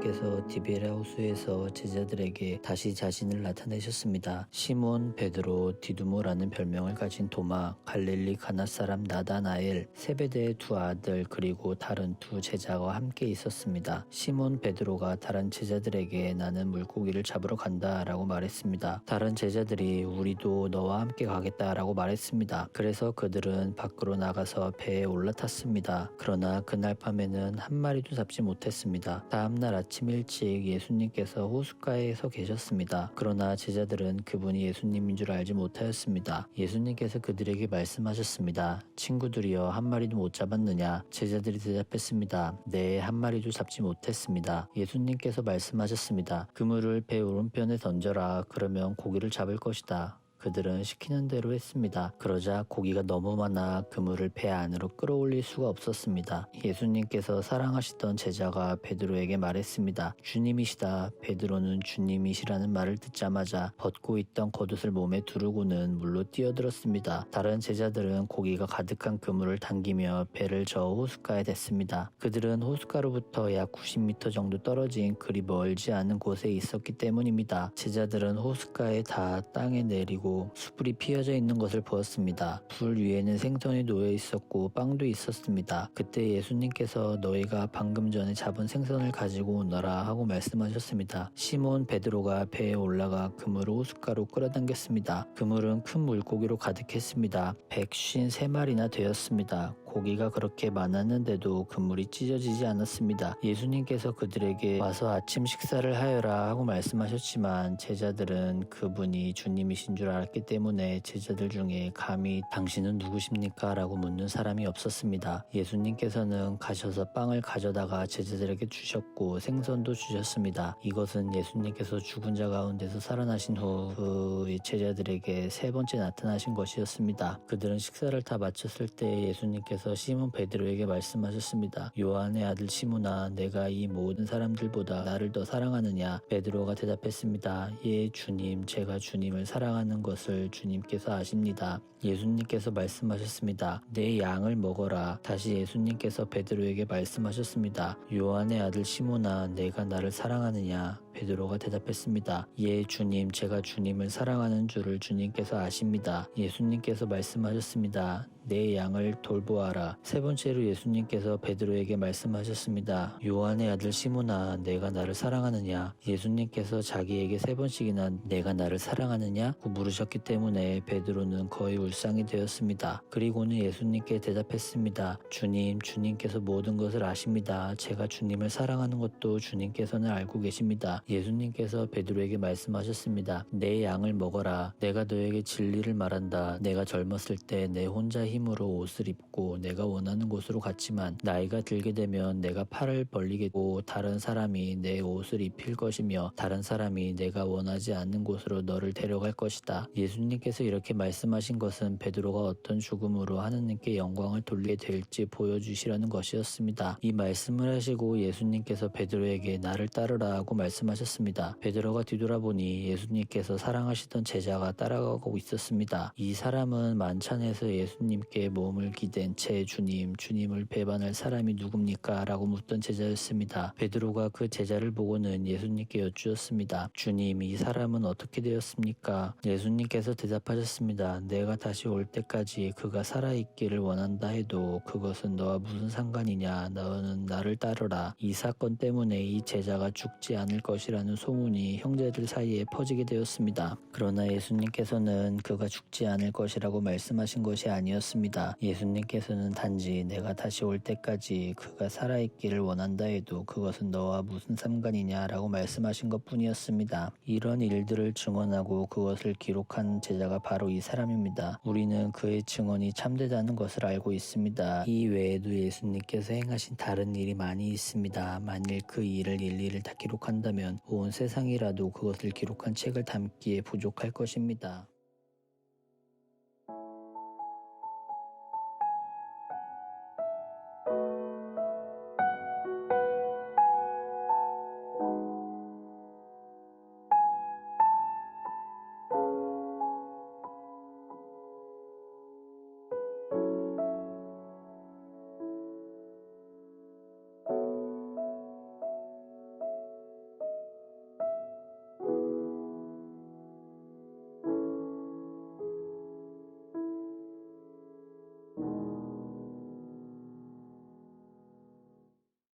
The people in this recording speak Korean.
예수님께서 디베랴 호수에서 제자들에게 다시 자신을 나타내셨습니다. 시몬, 베드로, 디두모라는 별명을 가진 도마, 갈릴리 가나 사람 나다나엘, 세베대의 두 아들 그리고 다른 두 제자와 함께 있었습니다. 시몬 베드로가 다른 제자들에게 나는 물고기를 잡으러 간다 라고 말했습니다. 다른 제자들이 우리도 너와 함께 가겠다 라고 말했습니다. 그래서 그들은 밖으로 나가서 배에 올라탔습니다. 그러나 그날 밤에는 한 마리도 잡지 못했습니다. 다음날 아침 일찍 예수님께서 호숫가에 서 계셨습니다. 그러나 제자들은 그분이 예수님인 줄 알지 못하였습니다. 예수님께서 그들에게 말씀하셨습니다. 친구들이여, 한 마리도 못 잡았느냐? 제자들이 대답했습니다. 네, 한 마리도 잡지 못했습니다. 예수님께서 말씀하셨습니다. 그물을 배 오른편에 던져라. 그러면 고기를 잡을 것이다. 그들은 시키는 대로 했습니다. 그러자 고기가 너무 많아 그물을 배 안으로 끌어올릴 수가 없었습니다. 예수님께서 사랑하시던 제자가 베드로에게 말했습니다. 주님이시다. 베드로는 주님이시라는 말을 듣자마자 벗고 있던 겉옷을 몸에 두르고는 물로 뛰어들었습니다. 다른 제자들은 고기가 가득한 그물을 당기며 배를 저어 호숫가에 댔습니다. 그들은 호숫가로부터 약 90m 정도 떨어진 그리 멀지 않은 곳에 있었기 때문입니다. 제자들은 호숫가에 다 땅에 내리고 수풀이 피어져 있는 것을 보았습니다. 불 위에는 생선이 놓여 있었고 빵도 있었습니다. 그때 예수님께서 너희가 방금 전에 잡은 생선을 가지고 오너라 하고 말씀하셨습니다. 시몬 베드로가 배에 올라가 그물을 호숫가로 끌어당겼습니다. 그물은 큰 물고기로 가득했습니다. 153마리나 되었습니다. 고기가 그렇게 많았는데도 그물이 찢어지지 않았습니다. 예수님께서 그들에게 와서 아침 식사를 하여라 하고 말씀하셨지만 제자들은 그분이 주님이신 줄 알았기 때문에 제자들 중에 감히 당신은 누구십니까? 라고 묻는 사람이 없었습니다. 예수님께서는 가셔서 빵을 가져다가 제자들에게 주셨고 생선도 주셨습니다. 이것은 예수님께서 죽은 자 가운데서 살아나신 후 그 제자들에게 세 번째 나타나신 것이었습니다. 그들은 식사를 다 마쳤을 때 예수님께서 시몬 베드로에게 말씀하셨습니다. 요한의 아들 시몬아, 내가 이 모든 사람들보다 나를 더 사랑하느냐? 베드로가 대답했습니다. 예, 주님, 제가 주님을 사랑하는 것을 주님께서 아십니다. 예수님께서 말씀하셨습니다. 내 양을 먹어라. 다시 예수님께서 베드로에게 말씀하셨습니다. 요한의 아들 시몬아, 내가 나를 사랑하느냐? 베드로가 대답했습니다. 예, 주님, 제가 주님을 사랑하는 줄을 주님께서 아십니다. 예수님께서 말씀하셨습니다. 내 양을 돌보아라. 세 번째로 예수님께서 베드로에게 말씀하셨습니다. 요한의 아들 시몬아, 내가 나를 사랑하느냐? 예수님께서 자기에게 세 번씩이나 내가 나를 사랑하느냐고 물으셨기 때문에 베드로는 거의 울상이 되었습니다. 그리고는 예수님께 대답했습니다. 주님, 주님께서 모든 것을 아십니다. 제가 주님을 사랑하는 것도 주님께서는 알고 계십니다. 예수님께서 베드로에게 말씀하셨습니다. 내 양을 먹어라. 내가 너에게 진리를 말한다. 내가 젊었을 때 내 혼자 힘으로 옷을 입고 내가 원하는 곳으로 갔지만 나이가 들게 되면 내가 팔을 벌리겠고 다른 사람이 내 옷을 입힐 것이며 다른 사람이 내가 원하지 않는 곳으로 너를 데려갈 것이다. 예수님께서 이렇게 말씀하신 것은 베드로가 어떤 죽음으로 하느님께 영광을 돌리게 될지 보여주시라는 것이었습니다. 이 말씀을 하시고 예수님께서 베드로에게 나를 따르라 하고 말씀하셨습니다. 베드로가 뒤돌아보니 예수님께서 사랑하시던 제자가 따라가고 있었습니다. 이 사람은 만찬에서 예수님께 몸을 기댄 채 주님을 배반할 사람이 누굽니까? 라고 묻던 제자였습니다. 베드로가 그 제자를 보고는 예수님께 여쭈었습니다. 주님, 이 사람은 어떻게 되었습니까? 예수님께서 대답하셨습니다. 내가 다시 올 때까지 그가 살아있기를 원한다 해도 그것은 너와 무슨 상관이냐? 너는 나를 따르라. 이 사건 때문에 이 제자가 죽지 않을 것이라는 소문이 형제들 사이에 퍼지게 되었습니다. 그러나 예수님께서는 그가 죽지 않을 것이라고 말씀하신 것이 아니었습니다. 예수님께서는 단지 내가 다시 올 때까지 그가 살아있기를 원한다 해도 그것은 너와 무슨 상관이냐라고 말씀하신 것 뿐이었습니다. 이런 일들을 증언하고 그것을 기록한 제자가 바로 이 사람입니다. 우리는 그의 증언이 참되다는 것을 알고 있습니다. 이 외에도 예수님께서 행하신 다른 일이 많이 있습니다. 만일 그 일을 일일이 다 기록한다면 온 세상이라도 그것을 기록한 책을 담기에 부족할 것입니다.